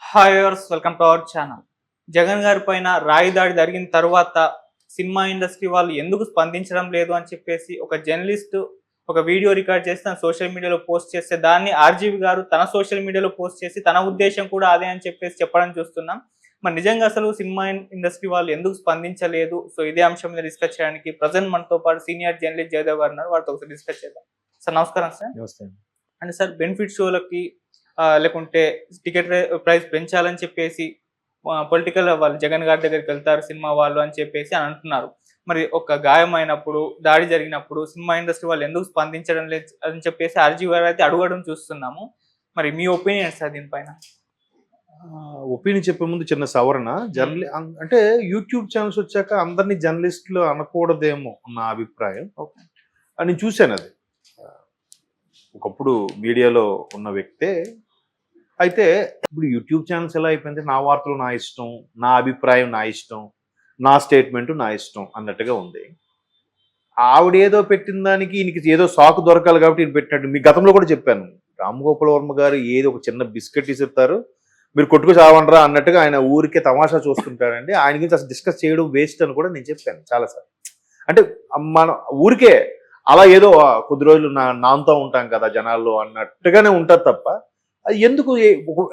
Hi viewers, welcome to our channel. Jagan గారి పైన రాయి దాడి జరిగిన తర్వాత సినిమా ఇండస్ట్రీ వాళ్ళు ఎందుకు స్పందించడం లేదు అని చెప్పేసి ఒక జర్నలిస్ట్ ఒక వీడియో రికార్డ్ చేసి తన సోషల్ మీడియాలో పోస్ట్ చేస్తే దాన్ని ఆర్జీవి గారు తన సోషల్ మీడియాలో పోస్ట్ చేసి తన ఉద్దేశం కూడా అదే అని చెప్పేసి చెప్పడం చూస్తున్నాం. మరి నిజంగా అసలు సినిమా ఇండస్ట్రీ వాళ్ళు ఎందుకు స్పందించలేదు? సో ఇదే అంశం మీద డిస్కస్ చేయడానికి ప్రజెంట్ మనతో పాటు సీనియర్ జర్నలిస్ట్ జయదేవ్ గారు ఉన్నారు. వారితో ఒకసారి డిస్కస్ చేద్దాం. సార్ నమస్కారం. సార్ అంటే సార్ బెనిఫిట్ షోలకి లేకుంటే టికెట్ ప్రైస్ పెంచాలని చెప్పేసి పొలిటికల్ వాళ్ళు జగన్ గారి దగ్గరికి వెళ్తారు సినిమా వాళ్ళు అని చెప్పేసి అని అంటున్నారు. మరి ఒక గాయమైనప్పుడు దాడి జరిగినప్పుడు సినిమా ఇండస్ట్రీ వాళ్ళు ఎందుకు స్పందించడం లేదు అని చెప్పేసి ఆర్జీవి గారు అయితే అడగడం చూస్తున్నాము. మరి మీ ఒపీనియన్ సార్ దీనిపైన? ఒపీనియన్ చెప్పే ముందు చిన్న సవరణ. అంటే యూట్యూబ్ ఛానల్స్ వచ్చాక అందరినీ జర్నలిస్టులు అనకూడదేమో నా అభిప్రాయం. నేను చూశాను అది. ఒకప్పుడు మీడియాలో ఉన్న వ్యక్తే. అయితే ఇప్పుడు యూట్యూబ్ ఛానల్స్ ఎలా అయిపోయింది, నా వార్తలు నా ఇష్టం, నా అభిప్రాయం నా ఇష్టం, నా స్టేట్మెంట్ నా ఇష్టం అన్నట్టుగా ఉంది. ఆవిడ ఏదో పెట్టిన దానికి ఈయనకి ఏదో సాకు దొరకాలి కాబట్టి ఈయన పెట్టినట్టు. మీ గతంలో కూడా చెప్పాను, రామ్ గోపాల్ వర్మ గారు ఏదో ఒక చిన్న బిస్కెట్ ఇస్తారు, మీరు కొట్టుకు చావండ్రా అన్నట్టుగా ఆయన ఊరికే తమాషా చూస్తుంటారండి. ఆయన గురించి అసలు డిస్కస్ చేయడం వేస్ట్ అని కూడా నేను చెప్పాను చాలాసార్లు. అంటే మన ఊరికే అలా ఏదో కొద్ది రోజులు నాంతో ఉంటాం కదా జనాల్లో అన్నట్టుగానే ఉంటారు తప్ప ఎందుకు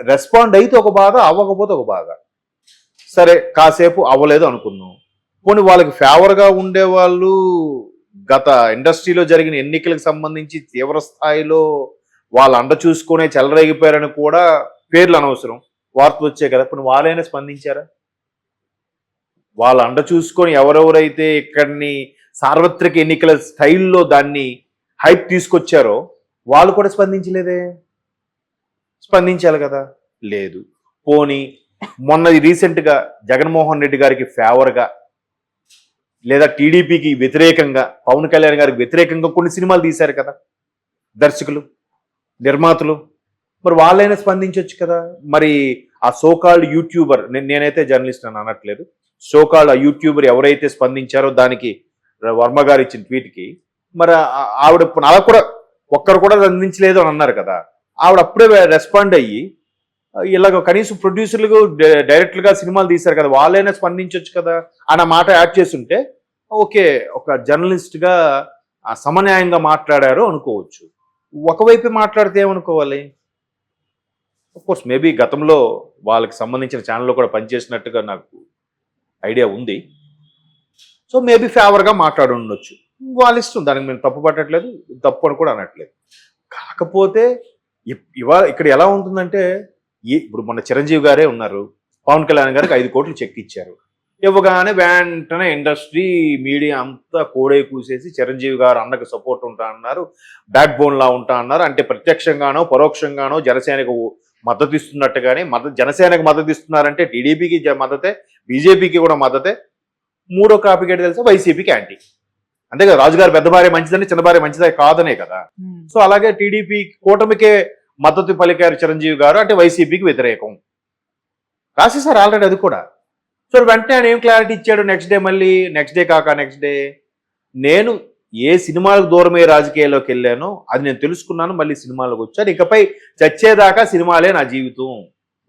రెస్పాండ్ అయితే ఒక బాధ, అవ్వకపోతే ఒక బాధ. సరే కాసేపు అవ్వలేదు అనుకుందాం. పోనీ వాళ్ళకి ఫేవర్గా ఉండేవాళ్ళు గత ఇండస్ట్రీలో జరిగిన ఎన్నికలకు సంబంధించి తీవ్ర స్థాయిలో వాళ్ళు అండ చూసుకునే చెలరేగిపోయారని కూడా పేర్లు అనవసరం, వార్తలు వచ్చాయి కదా. పోనీ వాళ్ళైనా స్పందించారా? వాళ్ళ అండ చూసుకొని ఎవరెవరైతే ఇక్కడిని సార్వత్రిక ఎన్నికల స్టైల్లో దాన్ని హైప్ తీసుకొచ్చారో వాళ్ళు కూడా స్పందించలేదే. స్పందించాలి కదా, లేదు. పోనీ మొన్న రీసెంట్గా జగన్మోహన్ రెడ్డి గారికి ఫేవర్గా లేదా టీడీపీకి వ్యతిరేకంగా పవన్ కళ్యాణ్ గారికి వ్యతిరేకంగా కొన్ని సినిమాలు తీశారు కదా దర్శకులు, నిర్మాతలు. మరి వాళ్ళైనా స్పందించవచ్చు కదా. మరి ఆ సోకాల్డ్ యూట్యూబర్, నేనైతే జర్నలిస్ట్ అని అనట్లేదు, సోకాల్డ్ ఆ యూట్యూబర్ ఎవరైతే స్పందించారో దానికి వర్మ గారు ఇచ్చిన ట్వీట్కి మరి ఆవిడ అలా కూడా ఒక్కరు కూడా స్పందించలేదు అని అన్నారు కదా. ఆవిడ అప్పుడే రెస్పాండ్ అయ్యి ఇలాగ కనీసం ప్రొడ్యూసర్లకు డైరెక్టర్గా సినిమాలు తీశారు కదా, వాళ్ళైనా స్పందించవచ్చు కదా అన్న మాట యాడ్ చేస్తుంటే ఓకే, ఒక జర్నలిస్ట్గా సమన్యాయంగా మాట్లాడారు అనుకోవచ్చు. ఒకవైపే మాట్లాడితే ఏమనుకోవాలి? కోర్స్ మేబీ గతంలో వాళ్ళకి సంబంధించిన ఛానల్లో కూడా పనిచేసినట్టుగా నాకు ఐడియా ఉంది. సో మేబీ ఫేవర్గా మాట్లాడి ఉండొచ్చు, వాళ్ళ ఇష్టం, దానికి మేము తప్పు పట్టట్లేదు, తప్పు అని కూడా అనట్లేదు. కాకపోతే ఇవాళ ఇక్కడ ఎలా ఉంటుందంటే, ఇప్పుడు మన చిరంజీవి గారే ఉన్నారు, పవన్ కళ్యాణ్ గారికి 5 కోట్లు చెక్ ఇచ్చారు. ఇవ్వగానే వెంటనే ఇండస్ట్రీ మీడియా అంతా కోడే కూసేసి చిరంజీవి గారు అన్నకు సపోర్ట్ ఉంటా అన్నారు, బ్యాక్ బోన్లా ఉంటా అన్నారు. అంటే ప్రత్యక్షంగానో పరోక్షంగానో జనసేనకు మద్దతు ఇస్తున్నట్టుగానే జనసేనకు మద్దతు ఇస్తున్నారంటే టీడీపీకి మద్దతే, బీజేపీకి కూడా మద్దతే. మూడో కాపీకేట్ తెలుసా, వైసీపీకి యాంటీ. అంతే కదా, రాజుగారు పెద్ద భార్య మంచిదని చిన్న భార్య మంచిదే కాదనే కదా. సో అలాగే టీడీపీ కూటమికే మద్దతు పలికారు చిరంజీవి గారు, అంటే వైసీపీకి వ్యతిరేకం రాసేసారు ఆల్రెడీ అది కూడా. సో వెంటనే ఆయన ఏం క్లారిటీ ఇచ్చాడు, నెక్స్ట్ డే కాక నెక్స్ట్ డే, నేను ఏ సినిమాలకు దూరమే రాజకీయాల్లోకి వెళ్ళానో అది నేను తెలుసుకున్నాను, మళ్ళీ సినిమాలకు వచ్చాను, ఇకపై చచ్చేదాకా సినిమాలే నా జీవితం,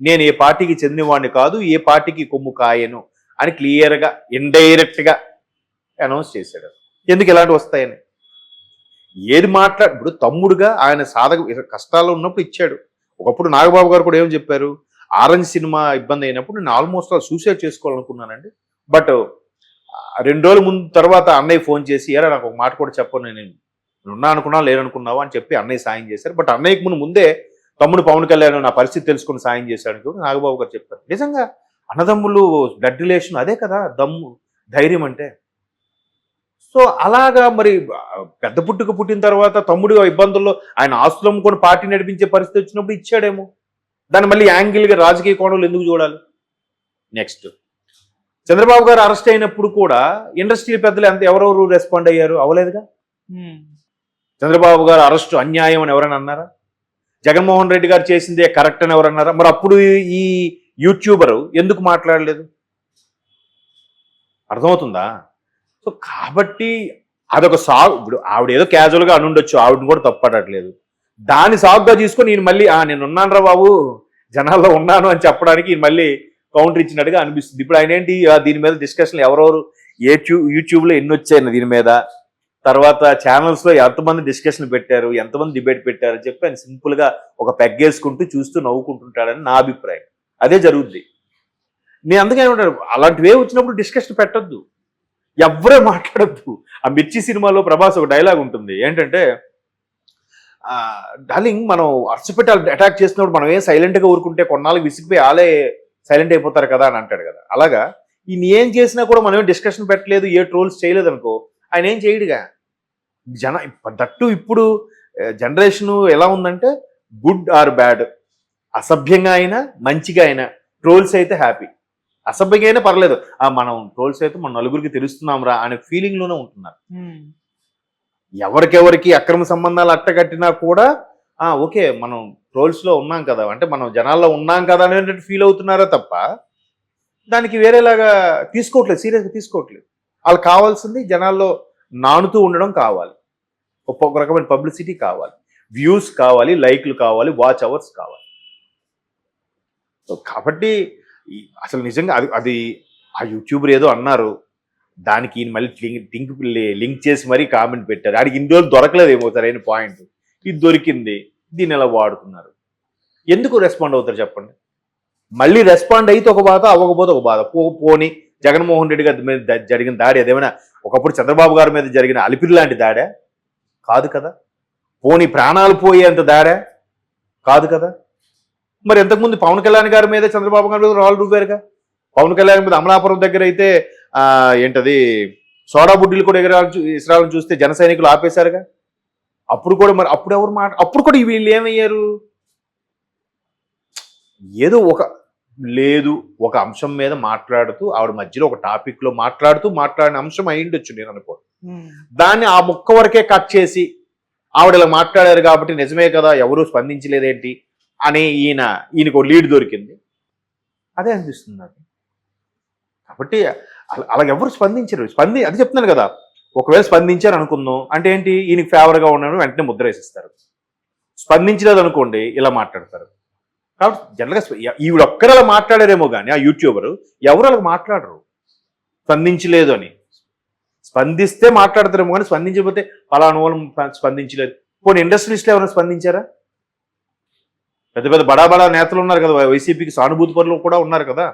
నేను ఏ పార్టీకి చెందినవాడిని కాదు, ఏ పార్టీకి కొమ్ము కాయను అని క్లియర్గా ఇండైరెక్ట్గా అనౌన్స్ చేశాడు. ఎందుకు ఇలాంటివి వస్తాయని ఏది ఇప్పుడు తమ్ముడుగా ఆయన కష్టాల్లో ఉన్నప్పుడు ఇచ్చాడు. ఒకప్పుడు నాగబాబు గారు కూడా ఏం చెప్పారు, ఆరెంజ్ సినిమా ఇబ్బంది అయినప్పుడు నేను ఆల్మోస్ట్ సూసైడ్ చేసుకోవాలనుకున్నానండి, బట్ 2 రోజుల ముందు తర్వాత అన్నయ్య ఫోన్ చేసి ఏరా నాకు ఒక మాట కూడా చెప్పను, నేను ఉన్నా అనుకున్నా లేననుకున్నావా అని చెప్పి అన్నయ్య సాయం చేశారు. బట్ అన్నయ్యకు ముందే తమ్ముడు పవన్ కళ్యాణ్ నా పరిస్థితి తెలుసుకుని సాయం చేశాడు కూడా నాగబాబు గారు చెప్పారు. నిజంగా అన్నదమ్ములు బ్లడ్ రిలేషన్ అదే కదా ధైర్యం అంటే. సో అలాగా మరి పెద్ద పుట్టిన తర్వాత తమ్ముడు ఇబ్బందుల్లో ఆయన ఆస్తులు అమ్ముకొని పార్టీ నడిపించే పరిస్థితి వచ్చినప్పుడు ఇచ్చాడేమో. దాన్ని మళ్ళీ యాంగిల్గా రాజకీయ కోణంలో ఎందుకు చూడాలి? నెక్స్ట్ చంద్రబాబు గారు అరెస్ట్ అయినప్పుడు కూడా ఇండస్ట్రీ పెద్దలు ఎవరెవరు రెస్పాండ్ అయ్యారు? అవ్వలేదుగా. చంద్రబాబు గారు అరెస్టు అన్యాయం అని ఎవరైనా అన్నారా? జగన్మోహన్ రెడ్డి గారు చేసిందే కరెక్ట్ అని ఎవరన్నారా? మరి అప్పుడు ఈ యూట్యూబరు ఎందుకు మాట్లాడలేదు? అర్థమవుతుందా? సో కాబట్టి అదొక సాగు. ఇప్పుడు ఆవిడ ఏదో క్యాజువల్గా అని ఉండొచ్చు, ఆవిడని కూడా తప్పడట్లేదు. దాన్ని సాగుగా తీసుకొని నేను మళ్ళీ నేనున్నాను రా బాబు, జనాల్లో ఉన్నాను అని చెప్పడానికి ఈయన మళ్ళీ కౌంటర్ ఇచ్చినట్టుగా అనిపిస్తుంది. ఇప్పుడు ఆయన ఏంటి దీని మీద డిస్కషన్లు ఎవరెవరు యూట్యూబ్లో ఎన్ని వచ్చాయి దీని మీద, తర్వాత ఛానల్స్లో ఎంతమంది డిస్కషన్ పెట్టారు, ఎంతమంది డిబేట్ పెట్టారు అని చెప్పి ఆయన సింపుల్గా ఒక పెగ్గేసుకుంటూ చూస్తూ నవ్వుకుంటుంటాడని నా అభిప్రాయం. అదే జరుగుద్ది. నేను అందుకే ఏమంటాను, అలాంటివే వచ్చినప్పుడు డిస్కషన్ పెట్టద్దు, ఎవరే మాట్లాడద్దు. ఆ మిర్చి సినిమాలో ప్రభాస్ ఒక డైలాగ్ ఉంటుంది ఏంటంటే, డార్లింగ్ మనం అర్చపెట్టి అటాక్ చేసినప్పుడు మనం ఏం సైలెంట్గా ఊరుకుంటే కొన్నాళ్ళకి విసిగిపోయి ఆలే సైలెంట్ అయిపోతారు కదా అని అంటాడు కదా. అలాగా ఈయన ఏం చేసినా కూడా మనం ఏం డిస్కషన్ పెట్టలేదు, ఏ ట్రోల్స్ చేయలేదు అనుకో, ఆయన ఏం చేయడుగా. దట్టు ఇప్పుడు జనరేషన్ ఎలా ఉందంటే గుడ్ ఆర్ బ్యాడ్, అసభ్యంగా అయినా మంచిగా అయినా ట్రోల్స్ అయితే హ్యాపీ, అసభ్యంగా అయినా పర్లేదు, మనం ట్రోల్స్ అయితే మన నలుగురికి తెలుస్తున్నాం రా అనే ఫీలింగ్ లోనే ఉంటున్నారు. ఎవరికెవరికి అక్రమ సంబంధాలు అట్టగట్టినా కూడా ఓకే మనం ట్రోల్స్ లో ఉన్నాం కదా, అంటే మనం జనాల్లో ఉన్నాం కదా అనేటట్టు ఫీల్ అవుతున్నారా తప్ప దానికి వేరేలాగా తీసుకోవట్లేదు, సీరియస్గా తీసుకోవట్లేదు. వాళ్ళకి కావాల్సింది జనాల్లో నానుతూ ఉండడం కావాలి, ఒక రకమైన పబ్లిసిటీ కావాలి, వ్యూస్ కావాలి, లైక్లు కావాలి, వాచ్ అవర్స్ కావాలి. కాబట్టి అసలు నిజంగా అది ఆ యూట్యూబర్ ఏదో అన్నారు, దానికి మళ్ళీ లింక్ చేసి మరీ కామెంట్ పెట్టారు. ఆడికి ఇన్ని రోజులు దొరకలేదేమో సరైన పాయింట్, ఇది దొరికింది, దీన్ని ఎలా వాడుతున్నారు, ఎందుకు రెస్పాండ్ అవుతారు చెప్పండి. మళ్ళీ రెస్పాండ్ అయితే ఒక బాధ, అవ్వకపోతే ఒక బాధ. పోని జగన్మోహన్ రెడ్డి గారి మీద జరిగిన దాడి అదేమైనా ఒకప్పుడు చంద్రబాబు గారి మీద జరిగిన అలిపిరి లాంటి దాడా? కాదు కదా. పోని ప్రాణాలు పోయేంత దాడా? కాదు కదా. మరి ఎంతకుముందు పవన్ కళ్యాణ్ గారి మీద చంద్రబాబు గారి మీద రాళ్ళు రువ్వారుగా. పవన్ కళ్యాణ్ మీద అమలాపురం దగ్గర అయితే ఏంటది సోడా బుడ్డీలు కూడా ఇస్రాలను చూస్తే జన సైనికులు ఆపేశారుగా. అప్పుడు కూడా మరి అప్పుడు కూడా వీళ్ళు ఏమయ్యారు, ఏదో ఒక అంశం మీద మాట్లాడుతూ ఆవిడ మధ్యలో ఒక టాపిక్ లో మాట్లాడిన అంశం అయ్యిండొచ్చు నేను అనుకో, దాన్ని ఆ ముక్క వరకే కట్ చేసి ఆవిడ ఇలా మాట్లాడారు కాబట్టి నిజమే కదా ఎవరూ స్పందించలేదేంటి అని ఈయనకు లీడ్ దొరికింది. అదే అనిపిస్తుంది నాకు. కాబట్టి అలాగ ఎవరు స్పందించరు. అది చెప్తున్నాను కదా, ఒకవేళ స్పందించారు అనుకుందాం అంటే ఏంటి, ఈయనకి ఫేవర్గా ఉన్నాను వెంటనే ముద్ర వేసిస్తారు. స్పందించలేదు అనుకోండి ఇలా మాట్లాడతారు. కాబట్టి జనరల్గా ఈవిడ ఒక్కరు అలా మాట్లాడారేమో కానీ ఆ యూట్యూబరు ఎవరు అలా మాట్లాడరు స్పందించలేదు అని. స్పందిస్తే మాట్లాడతారేమో కానీ స్పందించకపోతే పలానా వాళ్ళు స్పందించలేదు. కొన్ని ఇండస్ట్రీస్లో ఎవరైనా స్పందించారా? పెద్ద పెద్ద బడా నేతలు ఉన్నారు కదా, వైసీపీకి సానుభూతి పరులు కూడా ఉన్నారు కదా,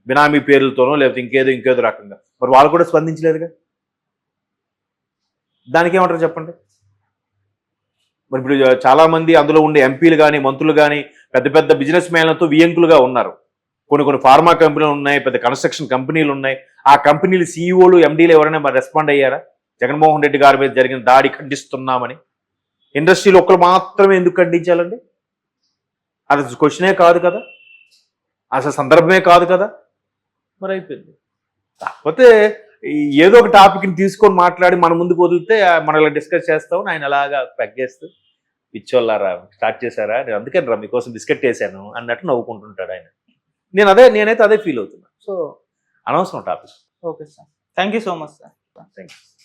బినామీ పేర్లతోనో లేకపోతే ఇంకేదో రకంగా, మరి వాళ్ళు కూడా స్పందించలేదుగా. దానికి ఏమంటారు చెప్పండి. మరి ఇప్పుడు చాలా మంది అందులో ఉండే ఎంపీలు కానీ మంత్రులు కానీ పెద్ద పెద్ద బిజినెస్ మ్యాన్లతో వియంకులుగా ఉన్నారు. కొన్ని ఫార్మా కంపెనీలు ఉన్నాయి, పెద్ద కన్స్ట్రక్షన్ కంపెనీలు ఉన్నాయి. ఆ కంపెనీలు సీఈఓలు ఎండీలు ఎవరైనా మరి రెస్పాండ్ అయ్యారా జగన్మోహన్ రెడ్డి గారి మీద జరిగిన దాడి ఖండిస్తున్నామని? ఇండస్ట్రీలో ఒక్కరు మాత్రమే ఎందుకు ఖండించాలండి? అది క్వశ్చనే కాదు కదా, అసలు సందర్భమే కాదు కదా. మరి అయిపోయింది. కాకపోతే ఏదో ఒక టాపిక్ని తీసుకొని మాట్లాడి మన ముందుకు వదిలితే మనం ఇలా డిస్కస్ చేస్తామని ఆయన అలాగా పెగ్గేస్తూ పిచ్చోళ్ళారా స్టార్ట్ చేశారా, నేను అందుకని రా మీకోసం బిస్కెట్ వేసాను అన్నట్టు నవ్వుకుంటుంటాడు ఆయన. నేనైతే అదే ఫీల్ అవుతున్నా. సో అనవసరం topic. Okay sir, thank you so much sir. Thank you.